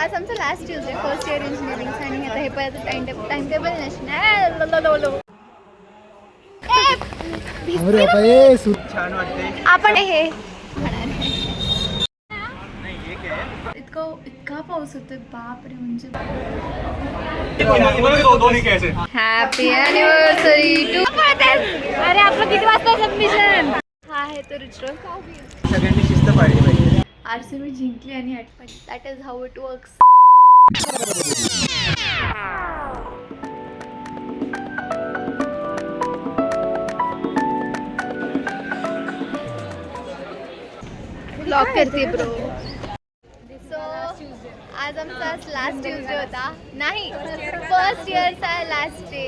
आज आमचं last Tuesday first year इंजिनिअरिंगचं आणि आता हे पर्यंत टाइम टेबल नसणार. छान वाटते. आपण हे इतका पाऊस होतोय बापरे. म्हणजे हॅपी अॅनिव्हर्सरी टू. अरे आपलं किती वाजता सबमिशन. हा आहे तो रिच्युअल. सगळ्यांनी शिस्त पाळली पाहिजे. RCB जिंकली आणि आठवणी. That is how it works. Block करते ब्रो. सो आज आमचा लास्ट ट्यूजडे होता. नाही फर्स्ट इयरचा लास्ट डे.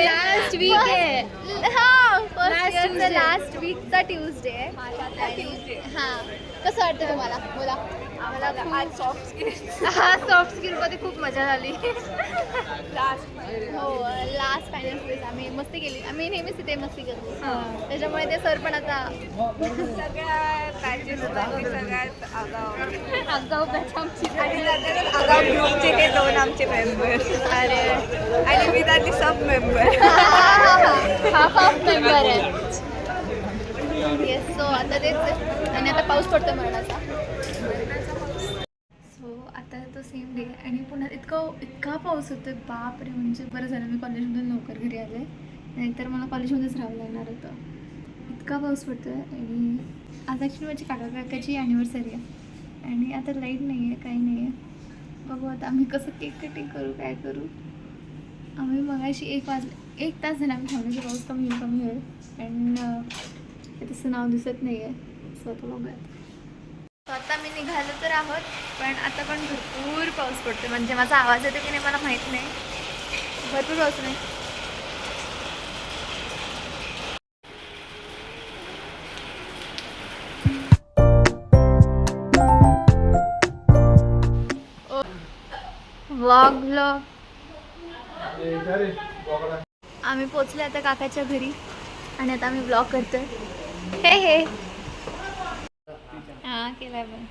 लास्ट वीक आहे. हा फर्स्ट इयरचा लास्ट वीकचा ट्यूजडे आहे. हां कसं वाटतं तुम्हाला बोला. आम्हाला खूप सॉफ्ट स्किलमध्ये खूप मजा झाली. हो लास्ट फायनल फेज आम्ही मस्ती केली. आम्ही नेहमीच तिथे मस्ती करतो. त्याच्यामुळे ते सर पण आता ग्रुपचे हे दोन आमचे मेंबर. अरे आणि मी त्यातली सब मेंबर. हाफ मेंबर आहे. येस. सो आता तेच आणि आता पाऊस पडतो मरणाचा. सो आता तो सेम डे आणि पुन्हा इतका पाऊस होतोय बापरे. म्हणजे बरं झालं मी कॉलेजमधून लवकर घरी आले, नाहीतर मला कॉलेजमध्येच राहावं लागणार होतं. इतका पाऊस पडतोय. आणि आज ॲक्च्युली माझी काकाची ॲनिव्हर्सरी आहे आणि आता लाईट नाही आहे, काही नाही आहे. बघू आता आम्ही कसं केक कटिंग करू, काय करू. आम्ही मगाशी 1 तास झाला आम्ही थांबलो की पाऊस कमी होईल आणि तसं नाव दिसत नाही आहे. सो आता बघूयात. सो आता मी निघालो तर आहोत, पण आता पण भरपूर पाऊस पडतो. म्हणजे माझा आवाज येतो की नाही मला माहीत नाही. भरपूर पाऊस नाही. व्लॉग आम्ही पोचलो आता काकाच्या घरी आणि आता आम्ही व्लॉग करतोय. हे हां केलाय पण.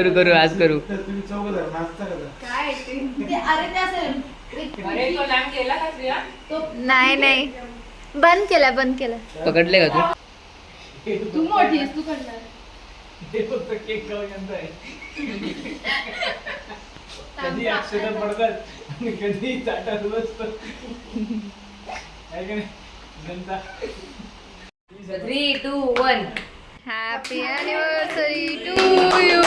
करू आज करू. नाही बंद केला. पकडले का तू मोठी आहेस, तू करणार. कधी ऍक्सिडेंट पडतात आणि कधी चाटात बसतो. 3, 2, 1. Happy anniversary to you.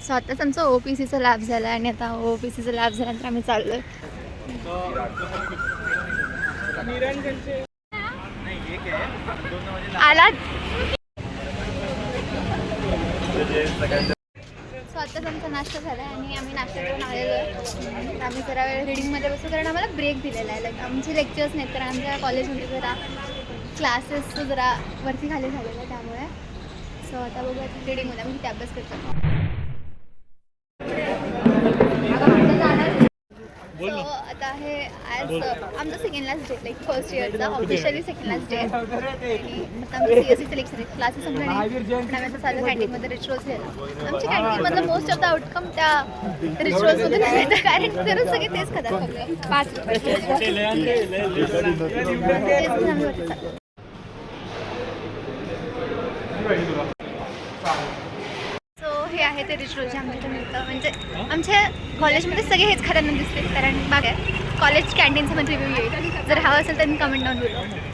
So आताच आमचा OPCचा लॅब झाला आणि आता OPCचा लॅब झाल्यानंतर आम्ही चाललोय. आला. सो आताच आमचा नाश्ता झाला आणि आम्ही नाश्ता करून आलेलो आहे. आम्ही जरा वेळ रिडिंगमध्ये बसतो कारण आम्हाला ब्रेक दिलेला आहे. लाईक आमचे लेक्चर्स नाहीत कारण आमच्या कॉलेजमध्ये जरा क्लासेस जरा वरती खाली झालेलं आहे त्यामुळे. सो आता बघूया रिडिंगमध्ये आम्ही किती अभ्यास करतो. सो आता हे आज आमचा second last day like first इयरचा ऑफिशियली सेकंड लास्ट डे. आणि आता आमचं CSE लेक्चर आहे. क्लासेस संपले नाही आणि आम्ही आता चालू कॅन्टीनमध्ये रिच्युअल्स घ्यायला. आमच्या कॅन्टीनमधलं मोस्ट ऑफ द आउटकम त्या रिच्युअल्समध्ये नाही येतं कारण करून सगळे तेच खातात. 5 हे आहे ते रिच्युअल जे आमच्या इथं मिळतं. म्हणजे आमच्या कॉलेजमध्ये सगळे हेच खाताना दिसते कारण बघा कॉलेज कॅन्टीनचा पण रिव्ह्यू येईल. जर हवं असेल तर मी कमेंट डाऊन बोलू.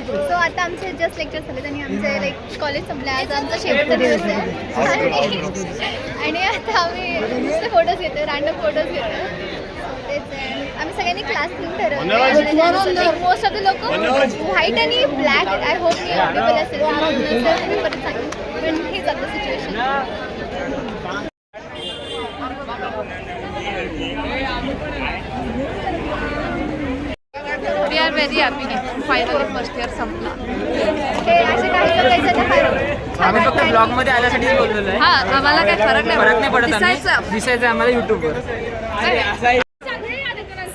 सो आता आमचे जस्ट लेक्चर झाले आणि आमचे लाईक कॉलेज संपलं आज आमचा शेवटचा दिवस आहे आणि आता आम्ही नुसते फोटोज घेतो रॅन्डम फोटोज घेतो तेच आहे आम्ही सगळ्यांनी क्लास थीम ठरवलं मोस्ट ऑफ द लोक व्हाईट आणि ब्लॅक आय होप मी अवेलेबल असेल मी परत सांगेन पण हेच आता situation we are very happy finally first year संपला. हे असे काही लोकांचं आम्ही फक्त ब्लॉग मध्ये आल्यासाठीच बोललेलो आहे. हा आम्हाला काय फरक नाही पडत दिसायचं. दिसायचं आम्हाला युट्यूबवर.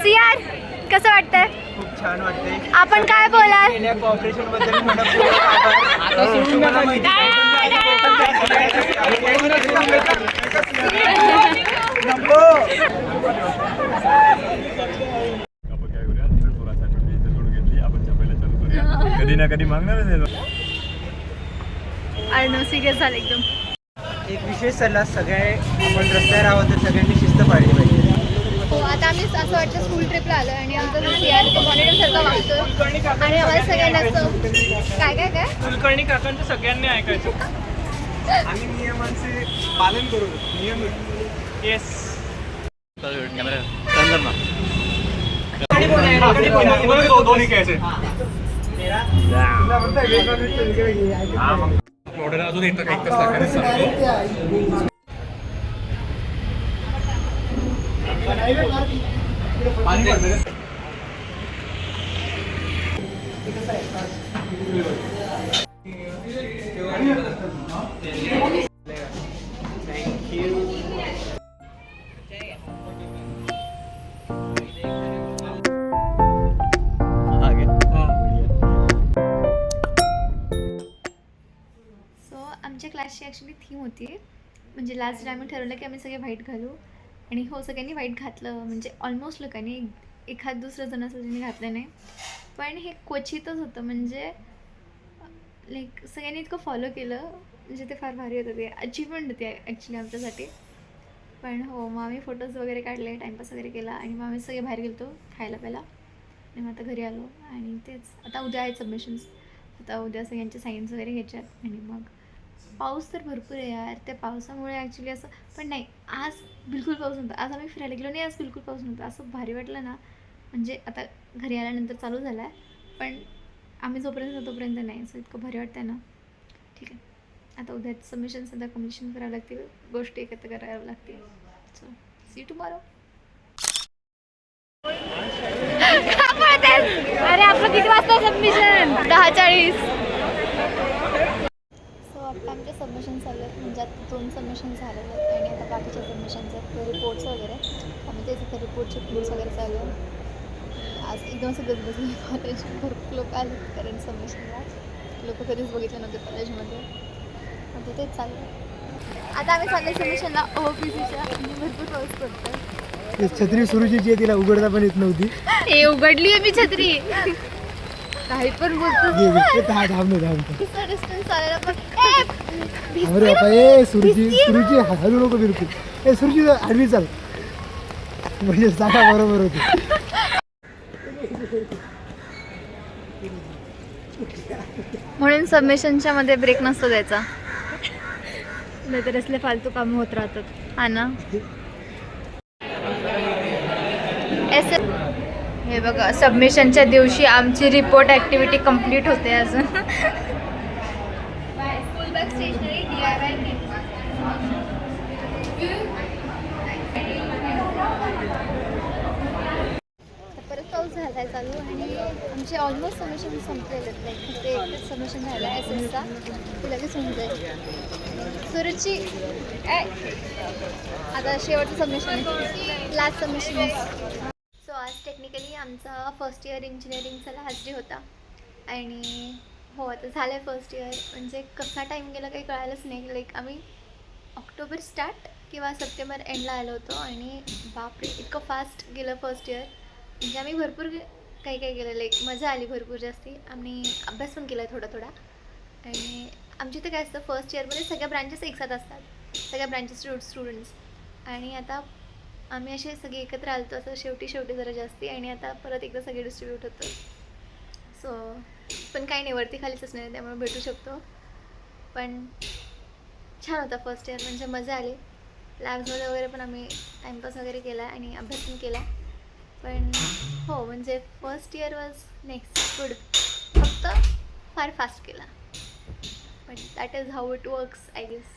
सियार कसं वाटतंय खूप छान वाटते. आपण काय बोलाल या कॉपरेशन बद्दल मनपूर्वक आभार. तुम्हाला माहिती आहे. कधी ना कधी मागणारच आहे. आय नो सिरियस झालं एकदम एक विशेष सल्ला सगळे आपण रस्त्यावर आहोत तर सगळ्यांनी शिस्त पाळली पाहिजे. हो आता आम्ही असं वाटतं स्कूल ट्रिपला आलो आणि आमचं सियार ते मॉनिटर सारखं वागतो आणि आम्हाला सगळ्यांना असं काय काय काय कुलकर्णी काकांचं सगळ्यांनी ऐकायचं. आम्ही नियमांचे पालन करू. नियम येस दोन्ही कैसे अजून एक तास लागणार सांगतो. आमच्या क्लासची ॲक्च्युली थीम होती म्हणजे लास्ट आम्ही ठरवलं की आम्ही सगळे व्हाईट घालू आणि हो सगळ्यांनी व्हाईट घातलं म्हणजे ऑलमोस्ट लोकांनी एखाद दुसरं जण असं ज्यांनी घातलं नाही पण हे क्वचितच होतं म्हणजे लाईक सगळ्यांनी इतकं फॉलो केलं म्हणजे ते फार भारी होतं ते अचिव्हमेंट होती ॲक्च्युली आमच्यासाठी पण हो मग आम्ही फोटोज वगैरे काढले टाईमपास वगैरे केला आणि मग आम्ही सगळे बाहेर गेलो खायला प्यायला आणि मग आता घरी आलो आणि तेच आता उद्या आहेत सबमिशन्स आता उद्या सगळ्यांचे सायन्स वगैरे घ्यायच्यात आणि मग पाऊस तर भरपूर आहे यार त्या पावसामुळे ॲक्च्युली असं पण नाही आज बिलकुल पाऊस नव्हता आज आम्ही फिरायला गेलो नाही आज बिलकुल पाऊस नव्हता असं भारी वाटलं ना म्हणजे आता घरी आल्यानंतर चालू झाला आहे पण आम्ही जोपर्यंत तोपर्यंत नाही असं इतकं भारी वाटतं आहे ना ठीक आहे आता उद्या सबमिशन सध्या कम्प्लिशन करावं लागतील गोष्टी एकत्र कराव्या लागतील सो सी टुमॉरो. अरे आपलं किती वाजता सबमिशन 10:40. आता आमचे सबमिशन चालू आहेत म्हणजे आता 2 सबमिशन झालेले आहेत आणि आता बाकीच्या सबमिशनचे आहेत रिपोर्ट्स वगैरे आम्ही तेच इथे रिपोर्टचे प्रूफ्स वगैरे चालू आहे. आज एकदम सगळंच बसले कॉलेज भरपूर लोक आले कारण सबमिशनला लोक कधीच बघितलं नव्हते कॉलेजमध्ये म्हणजे तेच चालू आहे. आता आम्ही चालले सबमिशनला OPCच्या आणि भरपूर पाऊस पडतो. छत्री सुरूची जी आहे तिला उघडता पण येत नव्हती. हे उघडली आहे मी छत्री काही पण बोलतो डिस्टन्स चालायला पण अरे बापा ए सुरूची हलू नको बिलकुल. ए सुरूची आडवी चाल म्हणजे जागा बरोबर होती. म्हणून सबमिशनच्या मध्ये ब्रेक नसतो द्यायचा नाहीतर असले फालतू कामं होत राहतात हा ना. हे बघा सबमिशनच्या दिवशी आमची रिपोर्ट ॲक्टिव्हिटी कंप्लीट होते अजून. स्कूल बॅग स्टेशनरी परत पाऊस झाला आहे चालू आणि आमचे ऑलमोस्ट सबमिशन संपलेले आहेत लाईक ते एकच सबमिशन झालं आहे SSचा ते लगेच होऊन जाईल. सुरुची आता शेवटचं सबमिशन लास्ट सबमिशन. सो आज टेक्निकली आमचा फर्स्ट इयर इंजिनिअरिंगचा लास्ट डे होता आणि हो आता झालं आहे फर्स्ट इयर म्हणजे कसा टाईम गेला काही कळालंच नाही लाईक आम्ही ऑक्टोबर स्टार्ट किंवा सप्टेंबर एंडला आलो होतो आणि बापरे इतकं फास्ट गेलं फर्स्ट इयर म्हणजे आम्ही भरपूर काही काही केलं लाईक मजा आली भरपूर जास्ती. आम्ही अभ्यास पण केला थोडा थोडा आणि आमच्या इथे काय असतं फर्स्ट इयरमध्ये सगळ्या ब्रांचेस एकसाथ असतात सगळ्या ब्रांचेस स्टुडंट्स आणि आता आम्ही असे सगळे एकत्र आलतो असं शेवटी जरा जास्ती आणि आता परत एकदा सगळे डिस्ट्रीब्यूट होतं. सो पण काही नाही वरती खालीच नाही त्यामुळे भेटू शकतो पण छान होता फर्स्ट इयर, म्हणजे मजा आली. लॅब्समध्ये वगैरे पण आम्ही टाईमपास वगैरे केला आणि अभ्यास पण केला. पण हो, म्हणजे first year was next good. फक्त फार फास्ट केला, पण that is how it works I guess.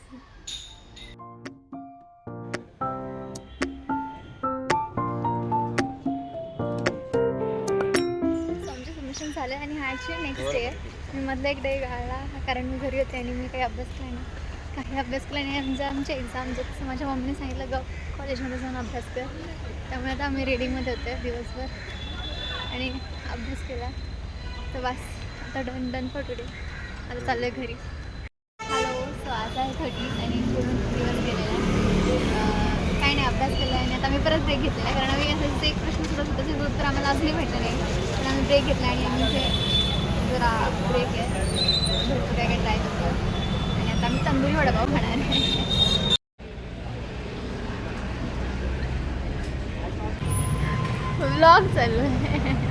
आमचे सबमिशन झाले आणि हा ॲक्च्युली नेक्स्ट डे आहे. मी मधला एक डे गाळला कारण मी घरी होते आणि मी काही अभ्यास केला नाही. म्हणजे आमचे एक्झाम जसं माझ्या मम्मीने सांगितलं ग कॉलेजमध्ये जाऊन अभ्यास कर. त्यामुळे आता आम्ही रेडिंगमध्ये होते दिवसभर आणि अभ्यास केला. तर बस आता डन फॉर टुडे. आता चाललं आहे घरी. हॅलो, सो आज आहे 30 आणि पूर्ण दिवस गेलेला आहे. काही नाही, अभ्यास केला आहे आणि आता मी परत ब्रेक घेतलेला आहे कारण आम्ही असं एक प्रश्न सुरू होतं त्याचं उत्तर आम्हाला अजूनही भेटलं नाही. पण आम्ही ब्रेक घेतला आणि आम्ही इथे जरा ब्रेक आहे, भरपूर काय काय ट्राय करतो. आणि आता आम्ही तंदुरी वडापाव खाणार आहे. व्लॉग चालू आहे.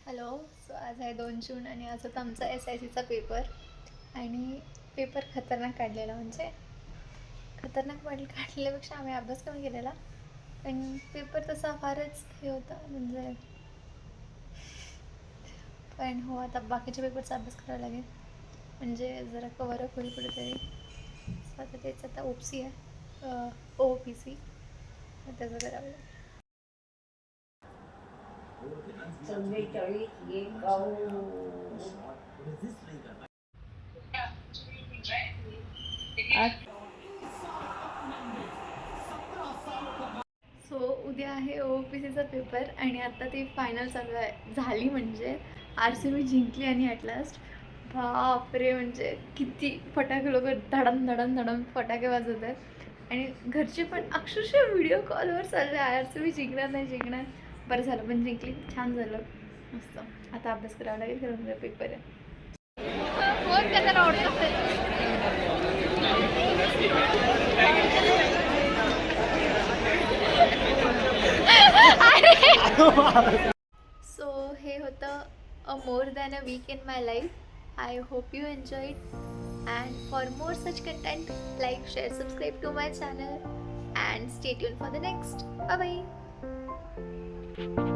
हॅलो, सो आज आहे 2 जून आणि आज होता आमचा SICचा पेपर. आणि पेपर खतरनाक काढलेला, म्हणजे खतरनाक काढल्यापेक्षा आम्ही अभ्यास कमी केलेला. पण पेपर तसा फारच हे होता, म्हणजे पण हो, आता बाकीच्या पेपरचा अभ्यास करावा लागेल म्हणजे जरा कवरअप होईल कुठेतरी. सो आता तेच आता OPC आहे, OPC त्याचं करावं लागेल. सो उद्या आहे OPCचा पेपर आणि आता ती फायनल चालू आहे, झाली म्हणजे RCB जिंकली आणि ॲट लास्ट बापरे, म्हणजे किती फटाके, लोक धडम धडम धडम फटाके वाजवत आहेत आणि घरचे पण अक्षरशः व्हिडिओ कॉलवर चालले RCB जिंकणार नाही जिंकणार. बरं झालं पण जिंकली, छान झालं, मस्त. आता अभ्यास करावा लागेल खरं म्हणजे पेपर आहे. फोन करायला आवडत. सो हे होतं a more than a week in my life. I hope you enjoyed, and for more such content, like, share, subscribe to my channel and stay tuned for the next. Bye bye.